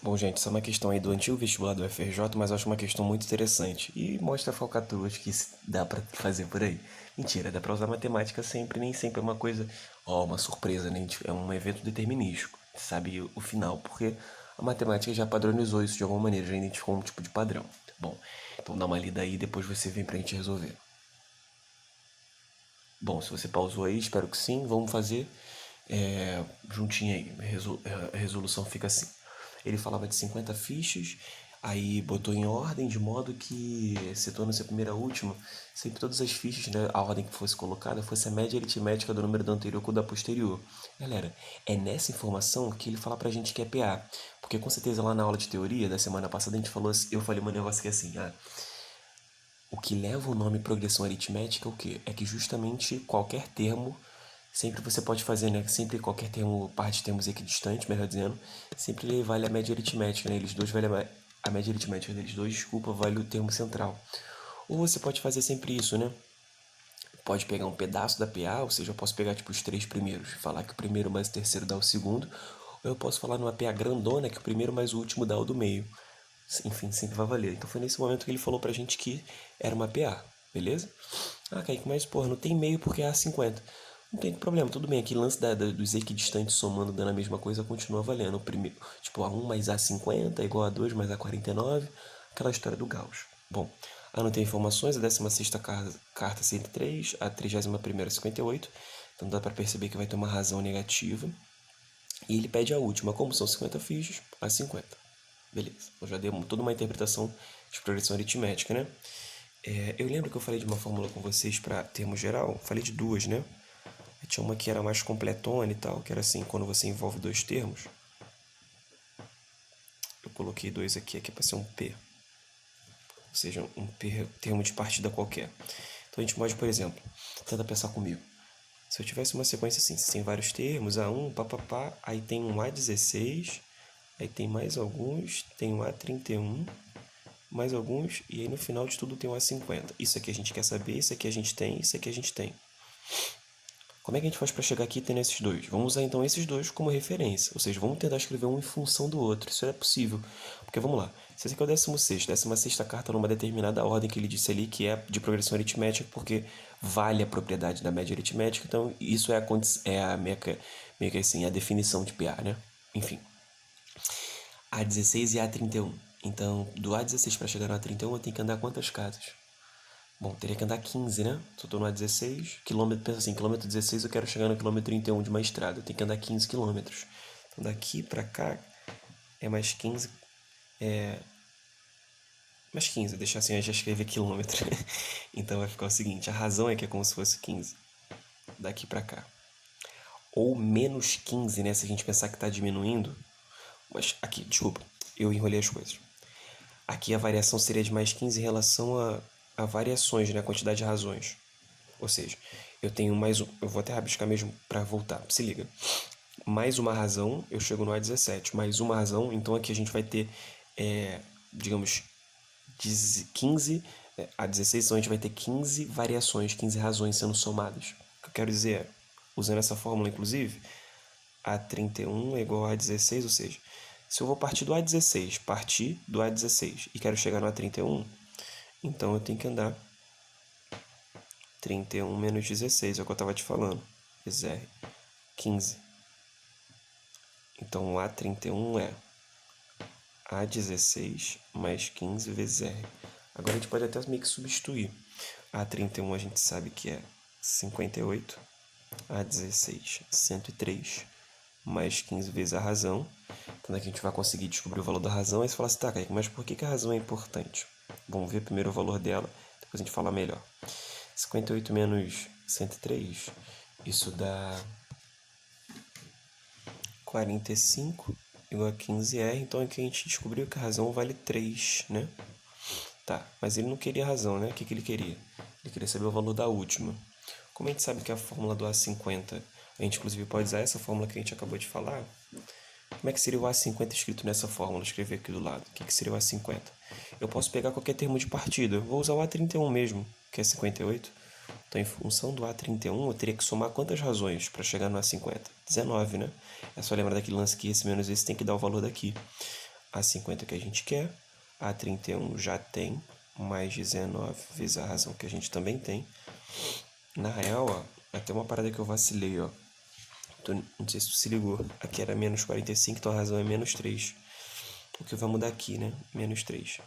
Bom, gente, isso é uma questão aí do antigo vestibular do FRJ, mas eu acho uma questão muito interessante e mostra falcatruas que dá pra fazer por aí. Mentira, dá pra usar matemática sempre, nem sempre é uma coisa, ó, uma surpresa, né? É um evento determinístico, sabe o final, porque a matemática já padronizou isso de alguma maneira, já identificou um tipo de padrão. Bom, então dá uma lida aí e depois você vem pra gente resolver. Bom, se você pausou aí, espero que sim. Vamos fazer juntinho aí. A resolução fica assim. Ele falava de 50 fichas, aí botou em ordem de modo que, situando-se a primeira a última, sempre todas as fichas, né, a ordem que fosse colocada, fosse a média aritmética do número da anterior com o da posterior. Galera, é nessa informação que ele fala pra gente que é PA. Porque com certeza lá na aula de teoria da semana passada a gente falou, eu falei um negócio que é assim, o que leva o nome progressão aritmética é o quê? É que justamente qualquer termo, sempre você pode fazer, né? Sempre qualquer termo, par de termos equidistantes, melhor dizendo, sempre ele vale a média aritmética, né? Eles dois vale a média aritmética deles dois, desculpa, vale o termo central. Ou você pode fazer sempre isso, né? Pode pegar um pedaço da PA, ou seja, eu posso pegar tipo os três primeiros, falar que o primeiro mais o terceiro dá o segundo, ou eu posso falar numa PA grandona que o primeiro mais o último dá o do meio. Enfim, sempre vai valer. Então foi nesse momento que ele falou pra gente que era uma PA, beleza? Ah, Kaique, mas porra, não tem meio porque é A50. Não tem problema, tudo bem. Aquele lance dos equidistantes somando dando a mesma coisa continua valendo. O primeiro, tipo, A1 mais A50 é igual a 2 mais A49, aquela história do Gauss. Bom, anotei informações, a 16ª carta 103, a 31ª 58, então dá para perceber que vai ter uma razão negativa. E ele pede a última, como são 50 fichas, a 50. Beleza, eu já dei toda uma interpretação de progressão aritmética, né? Eu lembro que eu falei de uma fórmula com vocês para termo geral, falei de duas, né? Tinha uma que era mais completona e tal, que era assim, quando você envolve dois termos. Eu coloquei dois aqui é para ser um P, ou seja, um P, termo de partida qualquer. Então a gente pode, por exemplo, tenta pensar comigo. Se eu tivesse uma sequência assim, sem vários termos, A1, papapá, aí tem um A16, aí tem mais alguns, tem um A31, mais alguns, e aí no final de tudo tem um A50. Isso aqui a gente quer saber, isso aqui a gente tem, isso aqui a gente tem. Como é que a gente faz para chegar aqui tendo esses dois? Vamos usar então esses dois como referência, ou seja, vamos tentar escrever um em função do outro. Isso é possível, porque vamos lá. Se esse aqui é o 16º, 16ª carta numa determinada ordem que ele disse ali, que é de progressão aritmética, porque vale a propriedade da média aritmética, então isso é a meio que assim, a definição de PA, né? Enfim, A16 e A31. Então, do A16 para chegar no A31, eu tenho que andar quantas casas? Bom, teria que andar 15, né? Se eu tô no A16, quilômetro, pensa assim, quilômetro 16 eu quero chegar no quilômetro 31 de uma estrada. Eu tenho que andar 15 quilômetros. Então daqui pra cá é mais 15, mais 15, deixar assim, eu já escrever quilômetro. Então vai ficar o seguinte, a razão é que é como se fosse 15 daqui pra cá. Ou menos 15, né? Se a gente pensar que tá diminuindo. Mas aqui, desculpa, eu enrolei as coisas. Aqui a variação seria de mais 15 em relação a variações, né? A quantidade de razões. Ou seja, eu tenho mais um. Eu vou até rabiscar mesmo para voltar. Se liga. Mais uma razão, eu chego no A17. Mais uma razão, então aqui a gente vai ter, digamos, 15. A 16, então a gente vai ter 15 variações, 15 razões sendo somadas. O que eu quero dizer é, usando essa fórmula, inclusive, A31 é igual a A16, ou seja, se eu vou partir do A16, partir do A16 e quero chegar no A31, então eu tenho que andar 31 menos 16, é o que eu estava te falando. Vezes R, 15. Então o A31 é A16 mais 15 vezes R. Agora a gente pode até meio que substituir. A31 a gente sabe que é 58, A16 103, mais 15 vezes a razão. Então daqui a gente vai conseguir descobrir o valor da razão. Aí você fala assim, tá, Kaique, mas por que a razão é importante? Vamos ver primeiro o valor dela, depois a gente fala melhor. 58 menos 103, isso dá 45 igual a 15R. Então aqui a gente descobriu que a razão vale 3, né? Tá, mas ele não queria razão, né? O que ele queria? Ele queria saber o valor da última. Como a gente sabe que a fórmula do A50, a gente inclusive pode usar essa fórmula que a gente acabou de falar. Como é que seria o A50 escrito nessa fórmula? Escrever aqui do lado. O que seria o A50? Eu posso pegar qualquer termo de partida. Eu vou usar o A31 mesmo, que é 58. Então, em função do A31, eu teria que somar quantas razões para chegar no A50? 19, né? É só lembrar daquele lance que esse menos esse tem que dar o valor daqui. a 50 que a gente quer, a 31 já tem, mais 19 vezes a razão que a gente também tem. Na real, ó, até uma parada que eu vacilei, ó. Não sei se tu se ligou. Aqui era menos 45, então a razão é menos 3. O que vai mudar aqui, né? Menos 3.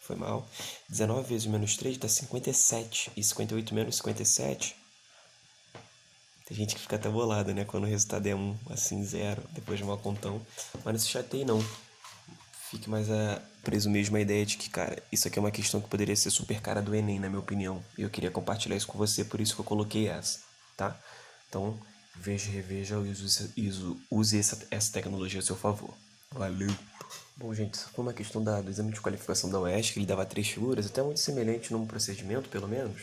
Foi mal. 19 vezes menos 3 dá 57. E 58 menos 57... Tem gente que fica até bolada, né? Quando o resultado é 1, assim, 0, depois de uma contão. Mas não se chateie, não. Fique mais preso mesmo à ideia de que, cara, isso aqui é uma questão que poderia ser super cara do Enem, na minha opinião. E eu queria compartilhar isso com você, por isso que eu coloquei essa, tá? Então, veja, reveja e use essa tecnologia a seu favor. Valeu! Bom, gente, isso foi uma questão do exame de qualificação da UESC, que ele dava 3 figuras, até muito semelhante num procedimento, pelo menos,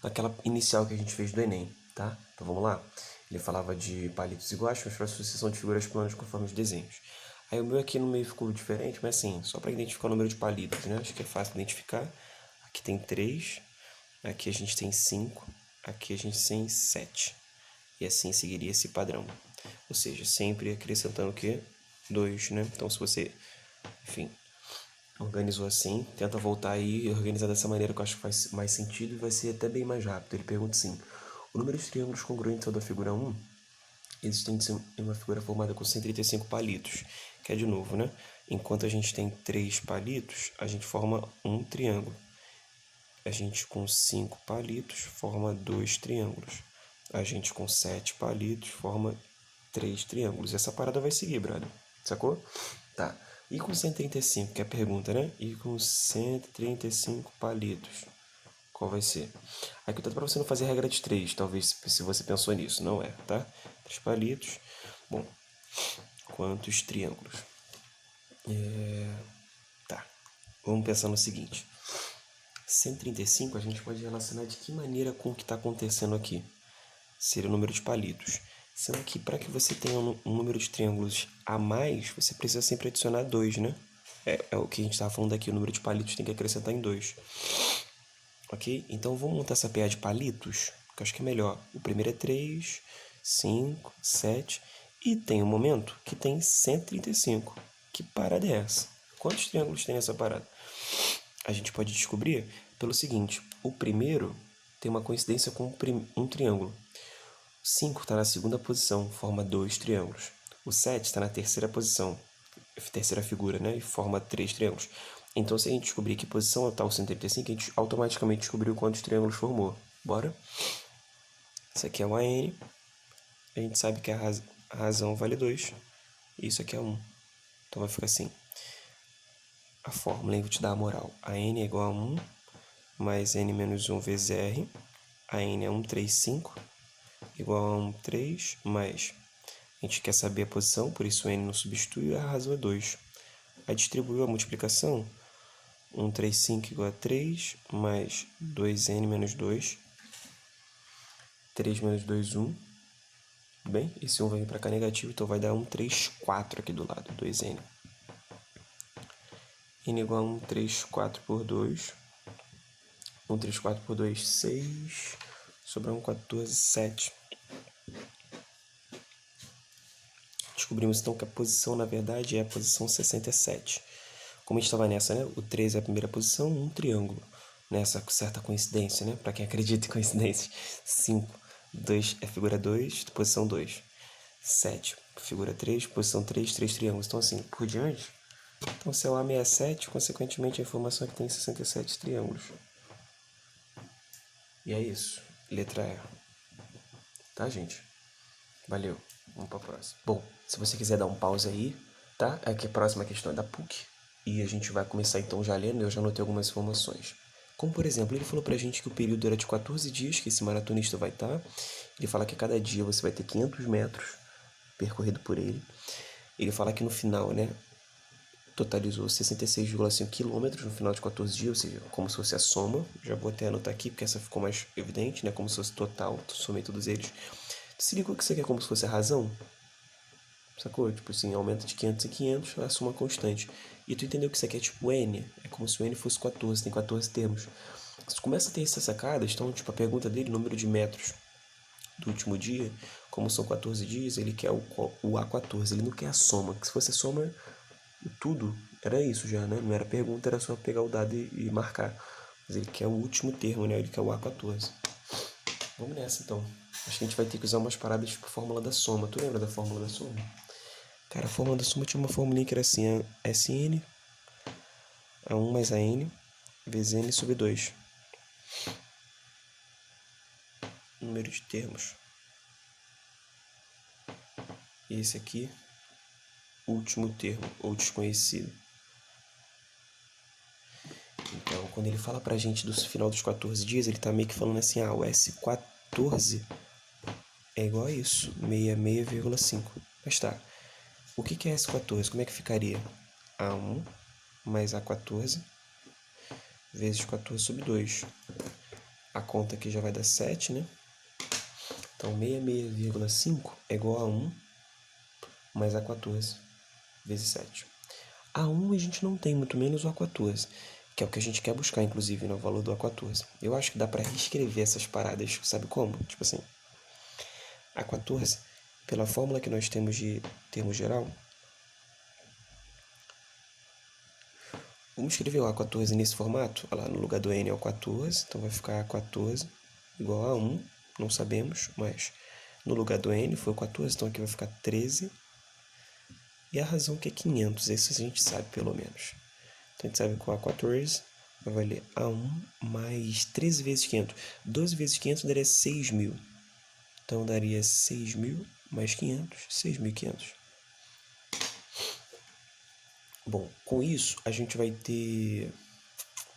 daquela inicial que a gente fez do Enem, tá? Então vamos lá. Ele falava de palitos iguais, mas para a sucessão de figuras planas conforme os desenhos. Aí o meu aqui no meio ficou diferente, mas assim, só para identificar o número de palitos, né? Acho que é fácil identificar. Aqui tem 3, aqui a gente tem 5, aqui a gente tem 7. E assim seguiria esse padrão. Ou seja, sempre acrescentando o quê? 2, né? Então se você, enfim, organizou assim, tenta voltar aí e organizar dessa maneira que eu acho que faz mais sentido e vai ser até bem mais rápido. Ele pergunta assim: o número de triângulos congruentes ao da figura 1 existente em uma figura formada com 135 palitos, que é de novo, né? Enquanto a gente tem 3 palitos, a gente forma um triângulo. A gente com 5 palitos forma 2 triângulos. A gente com 7 palitos forma 3 triângulos. Essa parada vai seguir, brother. Sacou? Tá. E com 135, que é a pergunta, né? E com 135 palitos, qual vai ser? Aqui eu tô pra você não fazer regra de 3, talvez, se você pensou nisso. Não é, tá? 3 palitos. Bom, quantos triângulos? Tá. Vamos pensar no seguinte. 135 a gente pode relacionar de que maneira com o que está acontecendo aqui? Seria o número de palitos. Sendo que para que você tenha um número de triângulos a mais, você precisa sempre adicionar 2, né? É o que a gente estava falando aqui, o número de palitos tem que acrescentar em 2. Ok? Então vamos montar essa PA de palitos, que eu acho que é melhor. O primeiro é 3, 5, 7 e tem um momento que tem 135. Que parada é essa? Quantos triângulos tem nessa parada? A gente pode descobrir pelo seguinte: o primeiro tem uma coincidência com um triângulo. O 5 está na segunda posição, forma 2 triângulos. O 7 está na terceira posição, terceira figura, né? E forma 3 triângulos. Então, se a gente descobrir que posição está o 135, a gente automaticamente descobriu quantos triângulos formou. Bora? Isso aqui é o AN. A gente sabe que a razão vale 2. E isso aqui é 1. Então, vai ficar assim. A fórmula, vou te dar a moral. A n é igual a 1 mais n menos 1 vezes r. A n é 135 igual a 1, 3 mais... A gente quer saber a posição, por isso n não substitui e a razão é 2. Aí distribuiu a multiplicação. 135 igual a 3 mais 2n menos 2. 3 menos 2, 1. Tudo bem? Esse 1 vai vir para cá negativo, então vai dar 134 aqui do lado, 2n. n igual a 134 por 2. 134 por 2, 6. Sobra 1, 14, 7. Descobrimos então que a posição, na verdade, é a posição 67. Como a gente estava nessa, né? O 3 é a primeira posição, um triângulo. Nessa certa coincidência, né? Para quem acredita em coincidências. 5, 2 é figura 2, posição 2. 7, figura 3, posição 3, 3 triângulos. Então, assim, por diante. Então, se é o A67, consequentemente, a informação é que tem 67 triângulos. E é isso. Letra E. Tá, gente? Valeu. Vamos para a próxima. Bom, se você quiser dar um pause aí, tá? Aqui a próxima questão é da PUC. E a gente vai começar então já lendo, eu já anotei algumas informações. Como, por exemplo, ele falou pra gente que o período era de 14 dias que esse maratonista vai estar. Ele fala que cada dia você vai ter 500 metros percorrido por ele. Ele fala que no final, né, totalizou 66,5 quilômetros no final de 14 dias, ou seja, como se fosse a soma. Já vou até anotar aqui, porque essa ficou mais evidente, né, como se fosse total, somei todos eles. Se ligou que isso aqui é como se fosse a razão? Sacou? Tipo assim, aumenta de 500 em 500, a soma constante. E tu entendeu que isso aqui é tipo N? É como se o N fosse 14, tem 14 termos. Se tu começa a ter essas sacadas, então, tipo, a pergunta dele, número de metros do último dia, como são 14 dias, ele quer o A14, ele não quer a soma. Que se fosse a soma, tudo era isso já, né? Não era pergunta, era só pegar o dado e marcar. Mas ele quer o último termo, né? Ele quer o A14. Vamos nessa, então. Acho que a gente vai ter que usar umas paradas tipo fórmula da soma. Tu lembra da fórmula da soma? Cara, a fórmula da soma tinha uma formulinha que era assim, Sn, A1 mais AN, vezes N sobre 2. Número de termos. E esse aqui, último termo, ou desconhecido. Então, quando ele fala pra gente do final dos 14 dias, ele tá meio que falando assim, o S14 é igual a isso, 66,5. Mas tá, o que é S14? Como é que ficaria? A1 mais A14 vezes 14 sobre 2. A conta aqui já vai dar 7, né? Então, 66,5 é igual a 1 mais A14 vezes 7. A1 a gente não tem, muito menos o A14, que é o que a gente quer buscar, inclusive, no valor do A14. Eu acho que dá para reescrever essas paradas, sabe como? Tipo assim, A14, pela fórmula que nós temos de termo geral, vamos escrever o A14 nesse formato. Olha lá, no lugar do N é o 14, então vai ficar A14 igual a 1, não sabemos, mas no lugar do N foi o 14, então aqui vai ficar 13. E a razão que é 500, isso a gente sabe pelo menos. Então a gente sabe que o A14 vai valer A1 mais 13 vezes 500. 12 vezes 500 daria 6.000. Então daria 6.000 mais 500, 6.500. Bom, com isso a gente vai ter...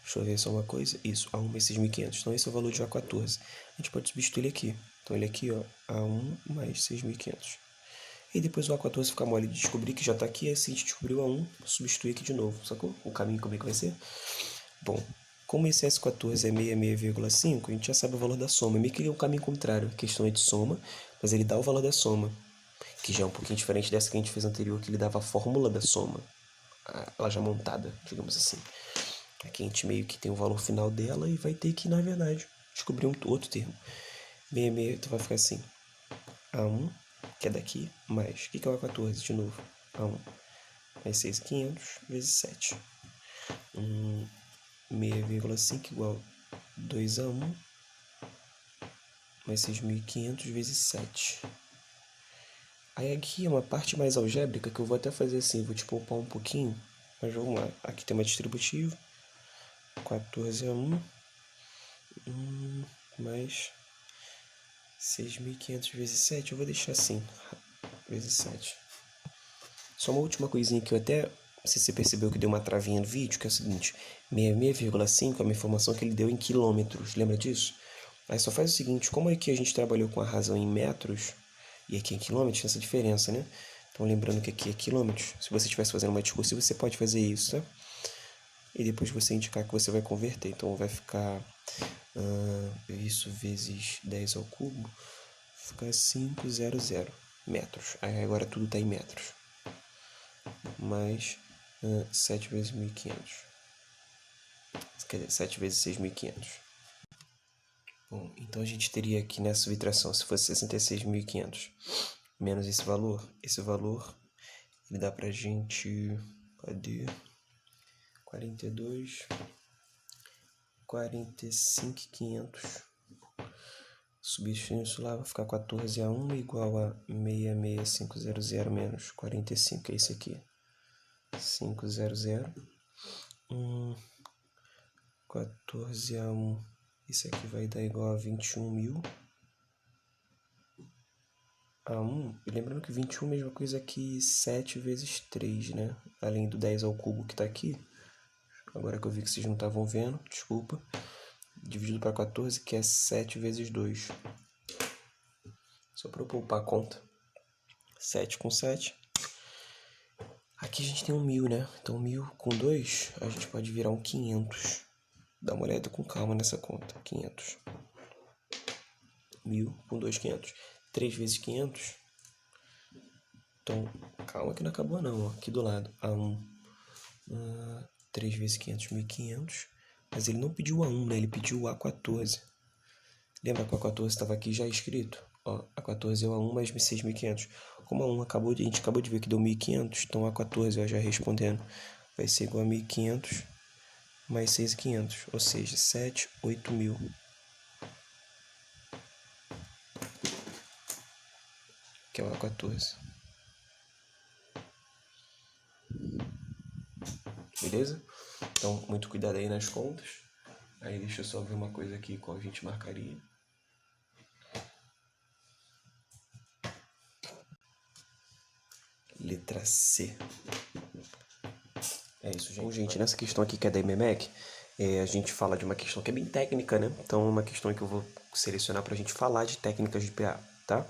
Deixa eu ver só uma coisa. Isso, A1 mais 6.500. Então esse é o valor de A14. A gente pode substituir ele aqui. Então ele aqui, ó, A1 mais 6.500. E depois o A14 fica mole de descobrir que já está aqui. Aí se a gente descobriu A1, substituir aqui de novo. Sacou? O caminho como é que vai ser? Bom, como esse S14 é 66,5, a gente já sabe o valor da soma. Meio que é o caminho contrário. A questão é de soma, mas ele dá o valor da soma. Que já é um pouquinho diferente dessa que a gente fez anterior, que ele dava a fórmula da soma. Ela já montada, digamos assim. Aqui a gente meio que tem o valor final dela e vai ter que, na verdade, descobrir outro termo. 66, então vai ficar assim. A1, que é daqui, mais... O que é o A14 de novo? A1 mais 6.500 vezes 7. 6,5 igual 2A1 mais 6.500 vezes 7. Aí aqui é uma parte mais algébrica que eu vou até fazer assim, vou te poupar um pouquinho, mas vamos lá. Aqui tem uma distributiva, 14A1 mais 6.500 vezes 7, eu vou deixar assim, vezes 7. Só uma última coisinha que eu até, não sei se você percebeu que deu uma travinha no vídeo, que é o seguinte, 66,5 é uma informação que ele deu em quilômetros, lembra disso? Aí só faz o seguinte, como aqui a gente trabalhou com a razão em metros, e aqui em quilômetros, tem essa diferença, né? Então lembrando que aqui é quilômetros, se você estivesse fazendo uma discursiva, você pode fazer isso, tá? E depois você indicar que você vai converter, então vai ficar isso vezes 10 ao cubo, fica 500 metros, aí agora tudo está em metros, mais 7 vezes 1.500, quer dizer, 7 vezes 6.500. Bom, então a gente teria aqui nessa subtração, se fosse 66.500 menos esse valor ele dá pra gente, cadê? 42, 45.500. Substituindo isso lá, vai ficar 14A1 igual a 66500 menos 45, é isso aqui. 500. 14A1, isso aqui vai dar igual a 21.000. A1, e lembrando que 21 é a mesma coisa que 7 vezes 3, né? Além do 10 ao cubo que tá aqui. Agora que eu vi que vocês não estavam vendo, desculpa. Dividido para 14, que é 7 vezes 2. Só para eu poupar a conta. 7 com 7. Aqui a gente tem um 1.000, né? Então 1.000 com 2, a gente pode virar um 500. Dá uma olhada com calma nessa conta. 500. 1.000 com 2, 500. 3 vezes 500. Então, calma que não acabou não, ó. Aqui do lado. A1. 3 vezes 500, 1.500. Mas ele não pediu o A1, né? Ele pediu o A14. Lembra que o A14 estava aqui já escrito? Ó, A14 é o A1 mais 6.500. Como a gente acabou de ver que deu 1.500, então A14, ó, já respondendo, vai ser igual a 1.500 mais 6.500, ou seja, 7, 8 mil. Que é o A14. Beleza? Então, muito cuidado aí nas contas. Aí deixa eu só ver uma coisa aqui qual a gente marcaria. Letra C. É isso, gente. Bom, gente, nessa questão aqui que é da IMEMEC, a gente fala de uma questão que é bem técnica, né? Então, é uma questão que eu vou selecionar pra gente falar de técnicas de PA, tá?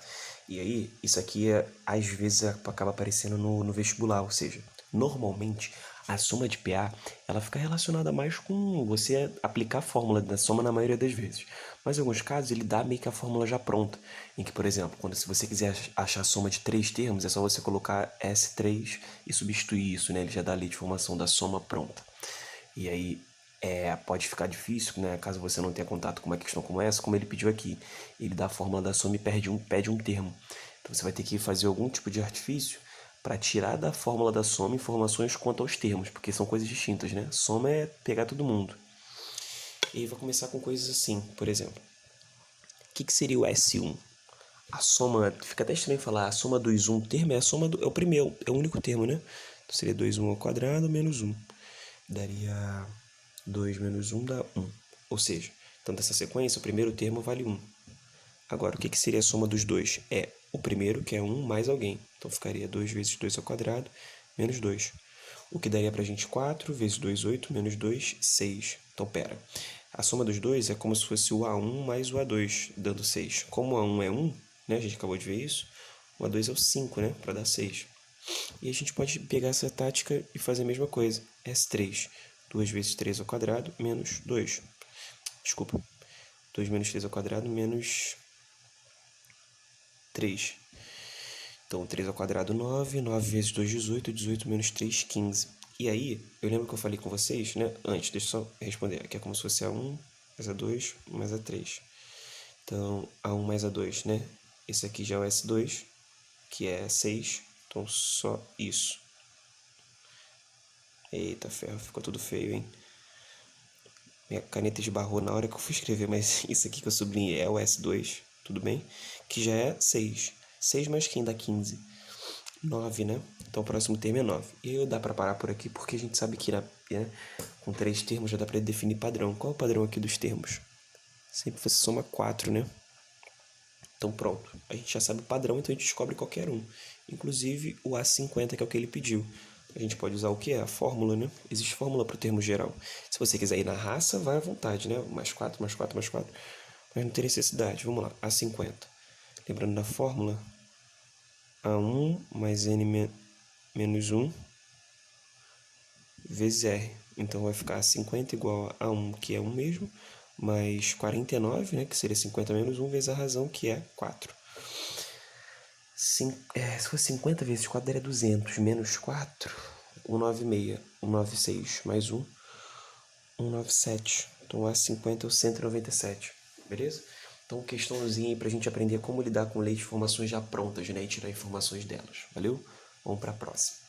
E aí, isso aqui, às vezes, acaba aparecendo no vestibular, ou seja, normalmente, a soma de PA, ela fica relacionada mais com você aplicar a fórmula da soma na maioria das vezes. Mas, em alguns casos, ele dá meio que a fórmula já pronta, em que, por exemplo, se você quiser achar a soma de 3 termos, é só você colocar S3 e substituir isso, né? Ele já dá ali de formação da soma pronta. E aí pode ficar difícil, né? Caso você não tenha contato com uma questão como essa, como ele pediu aqui. Ele dá a fórmula da soma e pede um termo. Então você vai ter que fazer algum tipo de artifício para tirar da fórmula da soma informações quanto aos termos, porque são coisas distintas, né? Soma é pegar todo mundo. E aí vai começar com coisas assim, por exemplo. O que seria o S1? A soma, fica até estranho falar, a soma dos 1 termo é a soma é o primeiro, é o único termo, né? Então seria 2, 1 ao quadrado menos 1. Daria 2 menos 1 dá 1. Ou seja, então dessa sequência, o primeiro termo vale 1. Agora, o que seria a soma dos dois? É o primeiro, que é 1, mais alguém. Então ficaria 2 vezes 2 ao quadrado menos 2. O que daria pra gente 4 vezes 2, 8, menos 2, 6. Então, pera. A soma dos dois é como se fosse o A1 mais o A2, dando 6. Como o A1 é 1, né? A gente acabou de ver isso. O A2 é o 5, né? Para dar 6. E a gente pode pegar essa tática e fazer a mesma coisa. S3. 2 vezes 3 ao quadrado menos 2. Desculpa. 2 menos 3 ao quadrado menos 3. Então, 3 ao quadrado, 9. 9 vezes 2, 18. 18 menos 3, 15. E aí, eu lembro que eu falei com vocês, né? Antes, deixa eu só responder. Aqui é como se fosse A1 mais A2 mais A3. Então, A1 mais A2, né? Esse aqui já é o S2, que é 6. Então, só isso. Eita ferro, ficou tudo feio, hein? Minha caneta esbarrou na hora que eu fui escrever, mas isso aqui que eu sublinhei é o S2, tudo bem? Que já é 6. 6 mais quem dá 15? 9, né? Então o próximo termo é 9. E aí dá pra parar por aqui porque a gente sabe que com 3 termos já dá pra definir padrão. Qual é o padrão aqui dos termos? Sempre você soma 4, né? Então pronto, a gente já sabe o padrão, então a gente descobre qualquer um. Inclusive o A50, que é o que ele pediu. A gente pode usar o que? A fórmula, né? Existe fórmula para o termo geral. Se você quiser ir na raça, vai à vontade, né? Mais 4, mais 4, mais 4. Mas não tem necessidade. Vamos lá, A50. Lembrando da fórmula, A1 mais N menos 1 vezes R. Então vai ficar 50 igual a 1, que é 1 mesmo, mais 49, né? Que seria 50 menos 1 vezes a razão, que é 4. Se fosse 50 vezes 4 daria 200, menos 4, 196, 196, mais 1, 197. Então A50 é o 197, beleza? Então questãozinha aí pra gente aprender como lidar com leite de informações já prontas, né? E tirar informações delas, valeu? Vamos pra próxima.